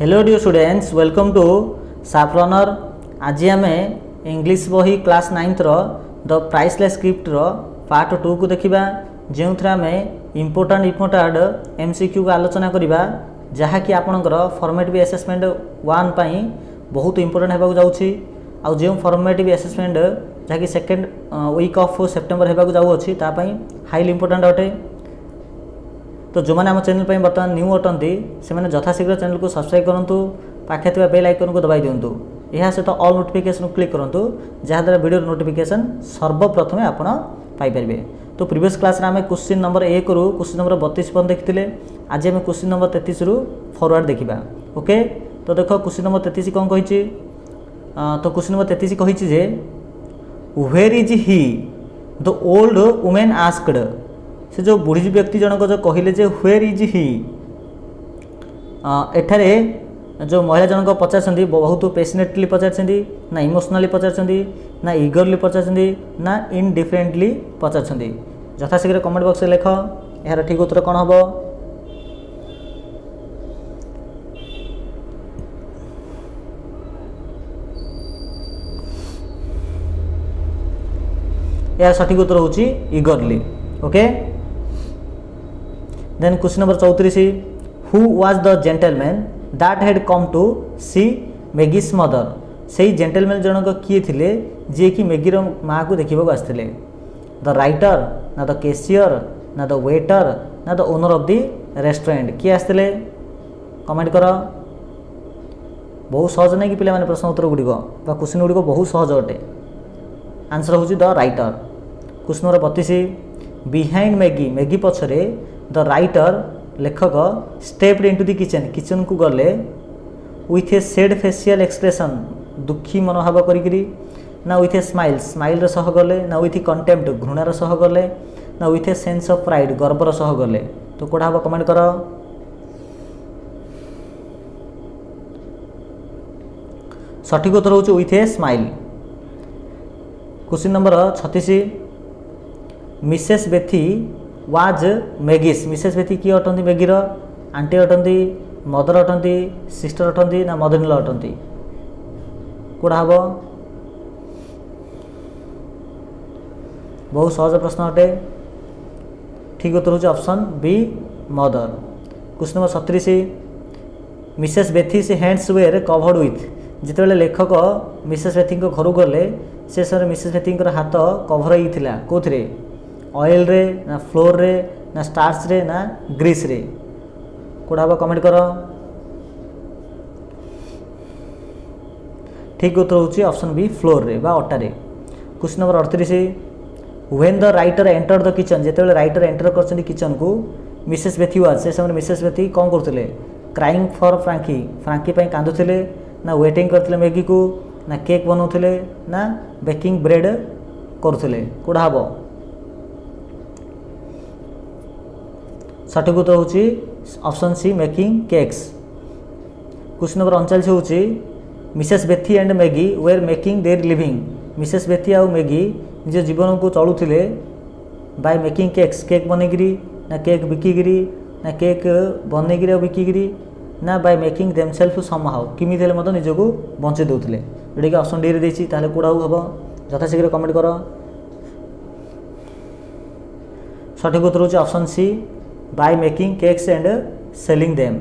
Hello dear students, welcome to Saffroner. आज आम English बही क्लास 9 रो द प्राइसलेस स्क्रिप्ट रो पार्ट 2 को देखिबा, जो आम इम्पोर्टाट एमसीक्यू को आलोचना करवा, जहाँकि आपणकर फॉर्मेटिव असेसमेंट 1 पाई बहुत इंपोर्टेंट होगा जाऊँगी। आउ जो फॉर्मेटिव असेसमेंट जहाँकि सेकेंड वीक ऑफ सेप्टेम्बर होगा जाऊँगी तापाई हाईली इंपोर्टेंट अटे। तो जो मैंने आम चैनल पर बर्तमान न्यू अटंती से यथाशीघ्र चैनल को सब्सक्राइब करूँ, पाखे थी बेल आइकन को दबाई दिंतु, यह सहित ऑल नोटिफिकेशन क्लिक करूँ जहाँद्वारा वीडियो नोटिफिकेशन सर्वप्रथम आपण पाइपर। तो प्रीवियस क्लास आम क्वेश्चन नंबर 1 रु क्वेश्चन नंबर 32 पर्यटन देखते। आज आम क्वेश्चन नंबर 33 रु फॉरवर्ड देखा। ओके, तो देख क्वेश्चन नंबर 33 कौन कही। तो क्वेश्चन नंबर 33 कही जे where is he the old women asked. से जो बुढ़ी व्यक्ति जनक जो कहले जे व्हेयर इज ही, एठारे जो महिला जनक पचार बहुत पैशनेटली पचार ना इमोशनली पचार ना इगरली पचार ना इनडिफरेंटली पचार। यथाशीघ्र कमेंट बॉक्स में लिख यार ठीक उत्तर कौन हम। यार सठिक उत्तर होची eagerly. Okay, then question number 34, who was the gentleman that had come to see Maggie's mother. से जेंटलमैन जनक किए थिले जे कि मैगीर माँ को देखा आसते। द राइटर ना द कैशियर ना द वेटर ना the owner of the restaurant किए आसते। कमेंट कर। बहुत सहज नहीं कि पिला माने प्रश्न उत्तर गुड़िक क्वेश्चन गुड़िक बहुत सहज अटे। आंसर हूँ the writer. Question number 32, behind Maggie Maggie पछरे द राइटर लेखक stepped into the kitchen kitchen को गले with a sad facial expression दुखी मनोभाव करी ना विथ ए स्माइल स्माइल सह गले ना विथ कंटेम्प्ट घृणार सह गले ना with a sense of pride गर्वर सह गले। तो कौटा हम कमेंट कर। सठिक उत्तर हूँ with a smile. Question number 36, Mrs Bethy was Maggie's. Mrs Bethy किए अटंती मैगीर आंटी अटंती मदर अटंती सिस्टर अटंती ना मदर इन लॉ अटंती। कौड़ा हम। बहुत सहज प्रश्न अटे। ठीक उत्तर हूँ option B mother. Question number 37, Mrs Betty से हैंड्स वेयर कवर्ड विथ। जिते लेखक मिसेस बेथी घर गले से समय मिसेस बेथी हाथ कभर होता कौन ऑयल रे ना फ्लोर रे ना स्टार्च रे ना ग्रीस रे। कौड़ा हम कमेंट कर। ठीक उत्तर हूँ ऑप्शन बी फ्लोर रे बा अटारे। Question number 38, when the writer enter the kitchen. जिते राइटर एंटर कर किचन को मिसेस बेथी वाज से समय मिसेस बेथी कौन करते क्राइंग फॉर फ्रांकी फ्रांकी कांदुले ना वेटिंग करते मैगी को ना केक बनाते ना बेकिंग ब्रेड करुले। कौड़ा हम। सठिक उत्तर हूँ option C making cakes. Question number 39 हूँ Mrs बेथी and Maggie were making their living. Mrs Betty आउ मैगी निज जीवन को चलुले बाय मेकिंग केक्स केक बनईकरी ना केक बिकिकी ना केक बनईकरी बिकिकी ना बाय मेकिंग देमसेल्फ समहाउ किमी निजक बंचे दूसरे। जोटा कि ऑप्शन डी रे कौड़ा हम। यथाशीघ्र कमेंट कर। सठिक उत्तर हूँ option C by making cakes and selling them.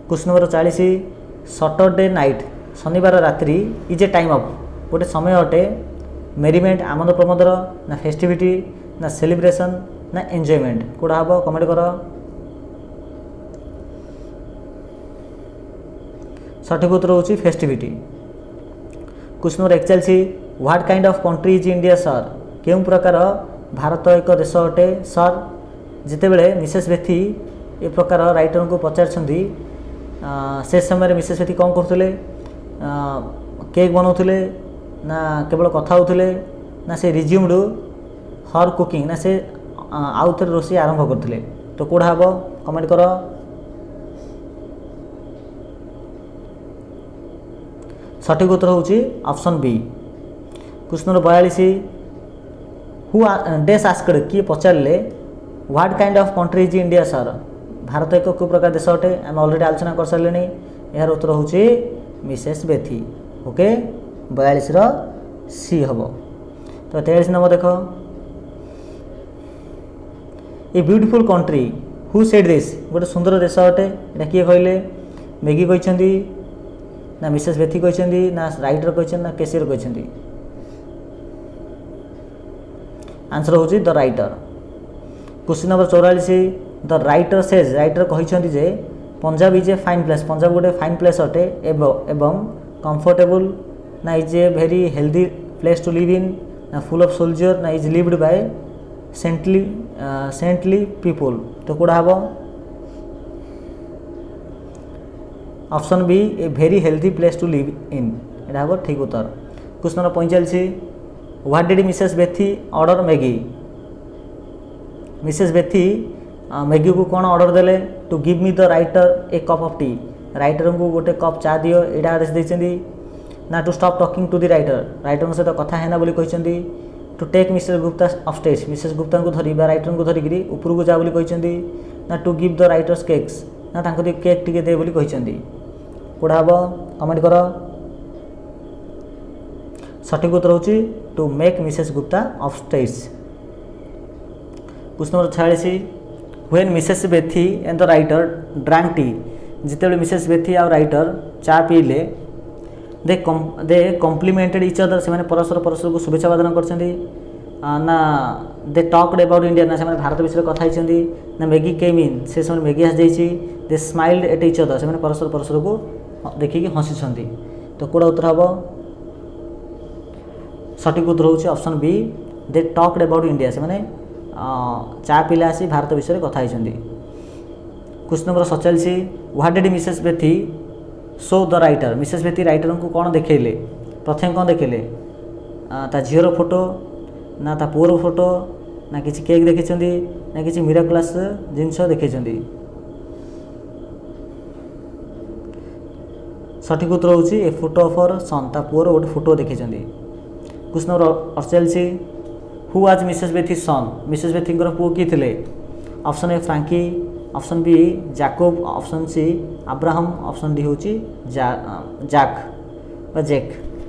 Question number 40, Saturday night शनिवार रात्रि इज ए टाइम ऑफ। गोटे समय अटे मेरीमेंट आनंद प्रमोदर ना फेस्टिविटी ना सेलिब्रेशन ना एंजॉयमेंट। कौड़ा हम कमेंट कर। सठिक उत्तर हूँ festivity. Question number 41, what kind of country is India sir. केउं प्रकार भारत एक देश अटे सर। जितेबले मिसेस बेथी ए प्रकार राइटर को पचार से समय मिसेस बेथी कौन करते केक बनाते ना केवल कथा होते ना से रिज्यूम्ड हर कुकिंग ना से आउ थे रोषे आरंभ करते। तो कौड़ा हम कमेंट कर। सठिक उत्तर हूँ option B. Question number 42, who dash asked किए पचारे what kind of country is India sir. भारत एक को प्रकार देश अटे आम अलरेडी आलोचना कर सारे। यार उत्तर हूँ मिसेस बेथी। ओके 42 सी हम। तो 43 नंबर देख a beautiful country who said this गोटे सुंदर देश अटे यहाँ किए कहले मैगी कहते ना मिसेस बेथी कहते ना राइटर कहते ना केसियर कहते। आंसर हूँ the writer. Question number 44 the writer says writer कहते जे Punjab is a fine place Punjab गोटे फाइन प्लेस अटे एवं कंफर्टेबल ना is a very healthy place to live in ना फुल ऑफ सोल्जर ना is lived by saintly people. तो कौड़ा हम option B a very healthy place to live in यहाँ हम ठीक उत्तर। Question number 45 what did Mrs Bethy order Maggi Mrs Betty Maggie को कौन ऑर्डर देले to give me the writer a cup of tea writer को गोटे cup चा दियो यहाँ आदेश देते ना to stop talking to the writer सहित कथा है बोली कहते to take Mrs Gupta off stage Mrs Gupta को धरी राइटर को धरिकी ऊपर को जा बोली कहते ना to give the writers cakes ना केक टिके दे बोली कहते कौड़ा हम कमेंट कर। सठिक उत्तर होची to make Mrs Gupta off stage. Question number 46 when Mrs बेथी and the writer drank tea जिते मिसेस बेथी आ राइटर चा पीले दे कम्प्लीमेंटेड इच अदर से परस्पर परस्पर को शुभेच्छा वादन कर ना दे टॉक्ड अबाउट इंडिया ना से भारत विषय कथा होती ना मैगी केम इन से मैगी आस जाइए दे स्माइल्ड एट इच अदर से परस्पर परस्पर को देखिए हसी। तो कौड़ा उत्तर हम सठिक उत्तर हूँ option B they talked about India से चा पिला आसी भारत विषय कथा होती। Question number 47 what did Mrs Betty show the writer Mrs Betty writer को कौन देखले प्रथम कौन देखले ता झीर फोटो ना ता पुअर फोटो ना किसी केक देखी ना किसी मिराकुलस जिनस देखी। सठिक उत्तर हूँ ए फोटो ऑफ हर सन ता पुअर गोटे फोटो देखी। Question number 48 who was Mrs Bethy son Mrs Bethy पुओ किए थे option A Frankie option B Jacob option C Abraham option D हूँ जैक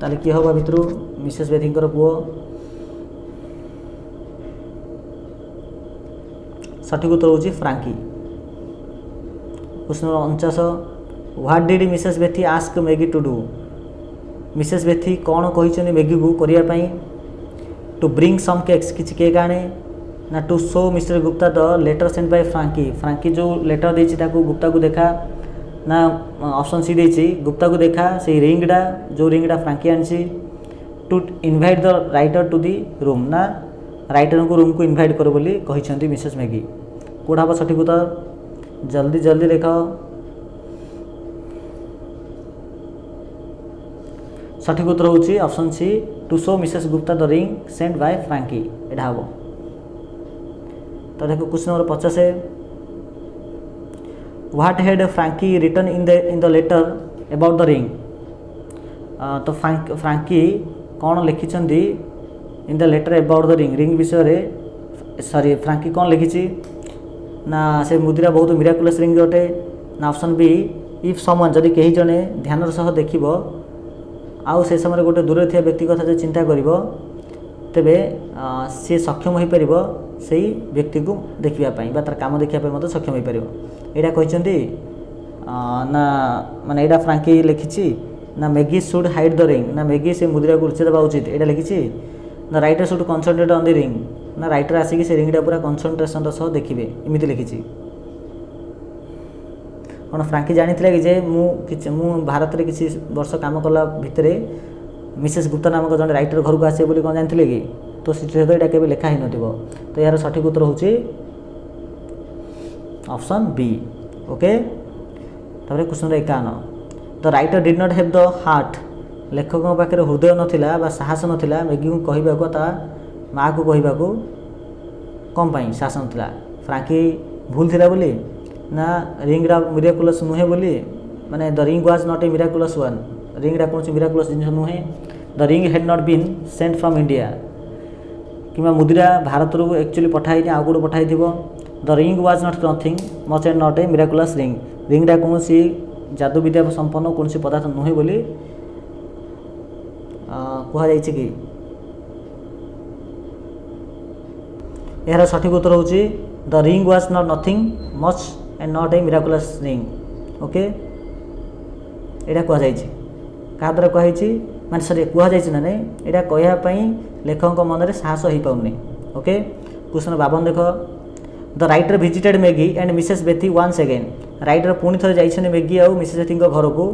ताले किए हम भितर मिसेस बेथी पुओ। सठिक उत्तर हूँ Frankie. Question number 49 what did Mrs Betty ask Maggie to do Mrs बेथी कौन कहते मैगी को करने टू ब्रिंग सम केक्स किसी केक आने ना to show Mr Gupta the letter send by Frankie जो लेटर देती गुप्ता को देखा ना ऑप्शन सी देती गुप्ता को देखा से रिंगटा जो रिंगटा फ्रांकी आनी to invite the writer to the room ना राइटर को रूम को इनवाइट कर बोली कहते मिसेस मैगी कौड़ा हम सठिक उत्तर जल्दी जल्दी देख। सठिक उत्तर हूँ option C to show Mrs Gupta the ring send by Frankie यहाँ हम। तो देखो question number 50 what had Frankie written in the letter about the ring तो फ्रांकी कौन लिखिं in the letter about the ring विषय सॉरी फ्रांकी कौन लिखी ना से मुद्रा बहुत मिराकुलस रिंग अटे ना ऑप्शन बी इफ समन जदि कहीं जड़े ध्यान सह देख आउ से समय गोटे दूर थी व्यक्ति कथा जो चिंता कर तेबे सी सक्षम हो पार से व्यक्ति को देखापी तार कम देखापी सक्षम हो पार यहाँ कहते ना माने यहाँ फ्रांकी लिखी ना Maggie should hide the ring ना मैगी से मुद्रा को लुचेदेवा उचित यहाँ लिखी ना writer should concentrate on the ring ना राइटर आसिक से रिंगटा पूरा कनसंट्रेशन सह देखिए इमिति लिखी कौन फ्रांकी जानी कि जे मु भारत में किसी वर्ष काम कला भितर मिसेस गुप्ता नामक जन राइटर घर को आसे कौन जानी कि तो सहित यहाँ के लिखा ही नथिबो तो यार सठिक उत्तर होची ऑप्शन बी। ओके तापर question 51 the writer did not have the heart लेखकों पाखे हृदय नथिला बा साहस नथिला मैगी को कहबाको ता माँ को कहबाको कम पाई साहस नथिला फ्रांकी भूल थिला बोली ना रिंगटा मिराकुलस नुहे बोली माने the ring was not a miraculous one रिंगटा कौन मिराकुलस जिन नुहे the ring had not been sent from India कि मुद्रा भारत रू एक्चुअली पठाई आउ गोटे पठाई the ring was not nothing much and not a miraculous ring रिंगटा कौन जादू विद्या संपन्न कौन पदार्थ नुहे बोली कहुई कि यार सठिक उत्तर हूँ the ring was not nothing much and not a miraculous ring okay यहाँ कहुई क्या द्वारा कहुई माने सरी कहुई ना नहीं यहाँ कहवाई लेखक मन में साहस हो पाऊनी ओके क्वेश्चन 52 देख the writer visited Maggi and Mrs Bethy once again writer पुणी थे जाइछन मैगी और मिसेस बेथी घर को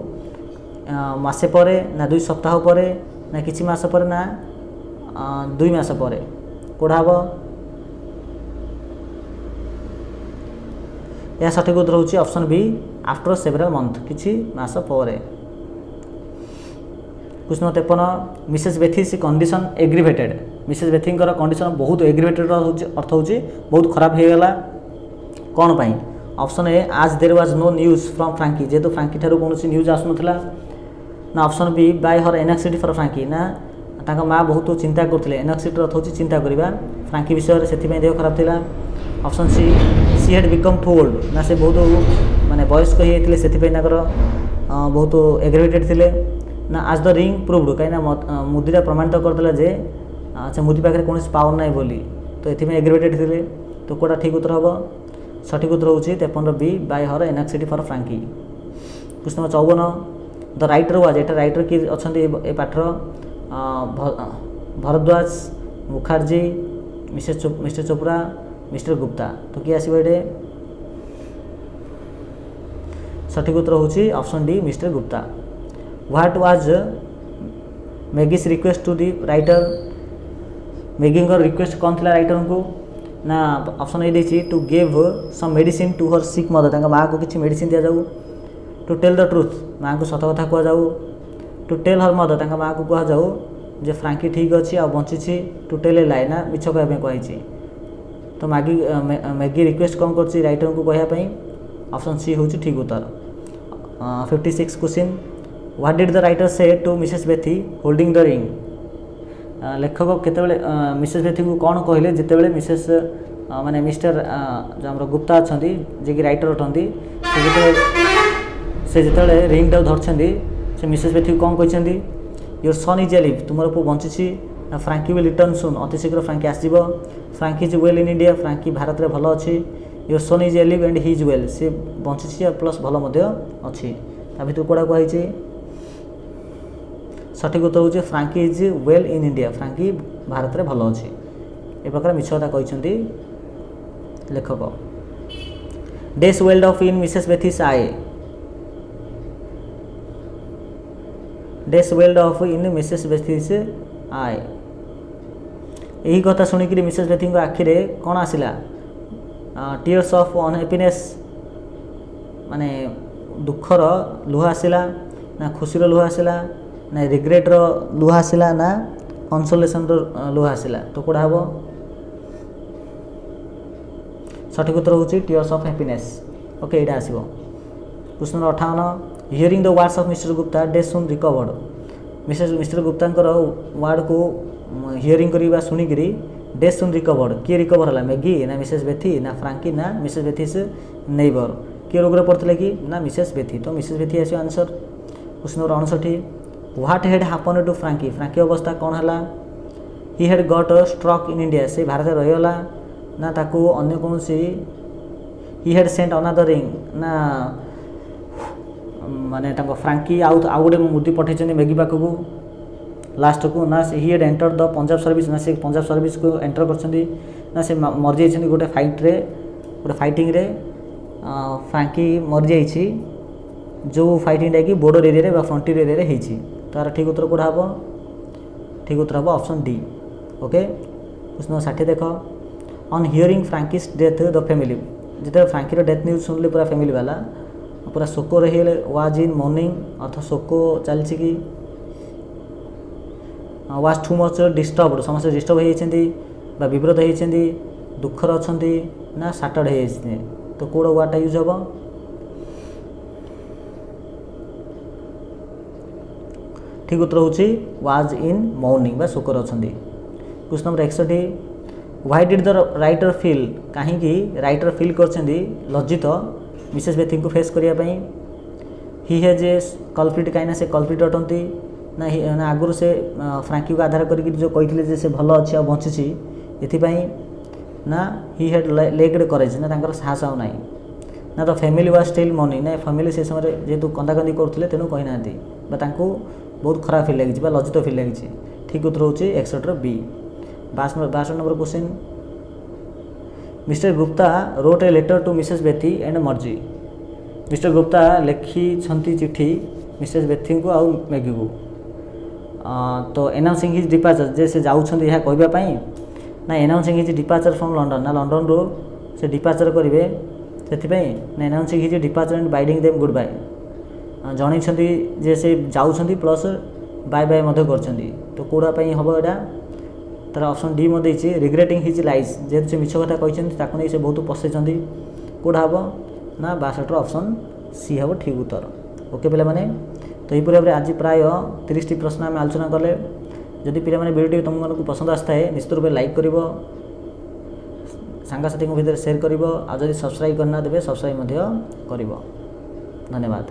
मासे परे ना 2 सप्ताह पर ना किछि मास पर ना 2 मास पर कोड़ा हम यह सठिक उत्तर होची option B after several month किछि मास पर question 53 Mrs Bethy's condition aggravated Mrs Bethy condition बहुत एग्रीवेटेड अर्थ होची बहुत खराब हो गला कौन पाई ऑप्शन ए आज there was no news from Frankie जेहेतु फ्रांकी ठारू कौन न्यूज आसनुला ना option B by her anxiety for Frankie ना तांका माँ बहुत चिंता करते एनक्सिटी अर्थ होची चिंता करवा फ्रांकी विषय से देह खराब थिला option C had become too old ना से बहुत माने वयस्क ही होते से बहुत एग्रीवेटेड थिले ना आज द रिंग प्रूव्ड कहीं मुद्रा प्रमाणित करदेला जे अच्छा मुदी पाखे कौन पावर ना बोली तो ये एग्रीवेटेड थे तो कौटा ठीक उत्तर हम सठिक उत्तर होची 53 B by her anxiety for Frankie question 54 the writer was एटा राइटर कि अच्छा ए पाठर भरद्वाज मुखर्जी मिस्टर चोपड़ा मिस्टर गुप्ता तो किए आसो ये सठिक उत्तर होची option D Mr Gupta what was Maggie's request to the writer Maggie request कौन थी राइटर को ना ऑप्शन ए देछि to give some medicine to her sick mother माँ को किसी मेडिसिन दि जाऊ टू टेल द ट्रुथ माँ को सत कथा कह जाऊ टू टेल हर मदर माँ को कह जाऊ जे फ्रांकी ठीक अच्छी आ बंची टू टेल ए लाई ना मिछ कहवाई कही तो मैगी रिक्वेस्ट कौन कर राइटर को कहवाई ऑप्शन सी हूँ ठीक उत्तर 56 question what did the writer say to Mrs Bethy holding the ring लेखक केतबेले मिसेस बेथी को कौन कहले जितेबेले मिसेस माने मिस्टर जो हमर गुप्ता अछंती जे कि राइटर अटंती से जितेबेले रिंग टा धरछंती से मिसेस बेथी को कौन कहछंती योर सन इज अलिव तुमर पु बंचिछि फ्रांकी विल रिटर्न सुन अति शीघ्र फ्रांकी आसीबो Frankie is well in India Frankie भारत रे भलो अछि your son is alive and he is well से बंचिछि प्लस भलो मध्य अछि ता भितर कोडा कहैछि सठिक उत्तर होची Frankie is well in India Frankie भारत रे भलो अछि ए प्रकार मिछ कथा कहछंती लेखक tears welled of in Mrs Bethy's eye tears welled of in Mrs Bethy's eye यही कथा शुणिक मिसेस बेथी आखिरे कौन आसिला टीयर्स ऑफ अनहैप्पीनेस माने दुखर लुह आसिला ना खुशीर लुह आसिला ना रिग्रेटर लुह आसिला ना कनसोलेसन लुह आसिला तो कौड़ा हम सठिक उत्तर होची टीयर्स ऑफ हैप्पीनेस ओके यहाँ आसो question 58 hearing the words of mister Gupta day soon recovered mister Gupta word को हियरिंग करवा शुणिक डे सुन रिकवर्ड किए रिकवर है मैगी ना मिसेस बेथी ना फ्रांकी ना मिसेस बेथीस नेबर किए रोग पड़ते कि ना मिसेस बेथी तो मिसेस बेथी आसो answer question 59 what had happen to Frankie Frankie अवस्था कौन है he had got struck in India से भारत रहीगला ना ताकू अन्य कौन he had sent another ring ना माने फ्रांकी आउ गोटे मुदी पठे मैगी पाखक लास्ट को ना he had enter the Punjab service ना से पंजाब सर्विस को एंटर कर से मरी जाइए गोटे फाइट रे गोटे फाइटिंग रे फ्रांकी मरी जाइए जो फाइटिंग कि बॉर्डर एरिया रे फ्रंटियर एरिया रे तार ठीक उत्तर कौड़ा हम ठीक उत्तर हम ऑप्शन डी ओके क्वेश्चन 60 देख on hearing Frankie's death the family जिते फ्रांकी डेथ न्यूज शुणिले पूरा फैमिली वाला पूरा शोक रही वाज इन मॉर्निंग अर्थ शोक चलती कि वाज टू मच डिस्टर्बड समस्त डिस्टर्ब हो विव्रत होती दुखर अच्छा ना साटर्ड हो तो कौड़ वार्डटा यूज हम ठीक उत्तर होची वाज इन मॉर्निंग बा शोकर अच्छा question number 61 why did the writer feel कहीं राइटर फिल कर लज्जित मिसेस बेथी को फेस करने ही हेज ए कल्प्रिट कहीं से कल्प्रिट अटंती ना आगुरी से फ्रांकी को आधार करके जो कहते से भल अच्छी आ बंची ये ना ही हेड लेग्ड करेज ना तांकर साहस आउ नाई ना तो फैमिली वाज स्टिल मनी ना फैमिली से समय जेहेतु कंदाकंदी करते तेणु कही ना बहुत खराब फिल लगी लज्जित फिल लगी ठीक उत्तर होची एक्सेट्रा B. 62 number question Mr Gupta wrote a letter to Mrs बेथी and मर्जी मिस्टर गुप्ता लिखी चिठी मिसेस बेथी को आउ मैगी को तो एनाउंसिंग हिज डिपार्चर जे से जाउछंती यह कहवाई ना announcing his departure from London ना लंडन रो से डिपार्चर करेंगे से ना announcing his departure and bidding them good bye जन जे से जाउछंती प्लस बाय बाय कर तो कौटापी हम यहाँ तार ऑप्शन डी में रिग्रेटिंग हिज लाइज जेहेतु से मिछ कथा कहते से बहुत पसई कौटा हम ना 62 ऑप्शन सी हम ठीक उत्तर। ओके पिला माने तो यहीपर भाव में आज प्राय 30 प्रश्न आम आलोचना कले जदि पिला वीडियो तुमको पसंद आए है निश्चित रूप लाइक कर सांगसाथी भितर शेयर कर सब्सक्राइब करना देवे सब्सक्राइब कर। धन्यवाद।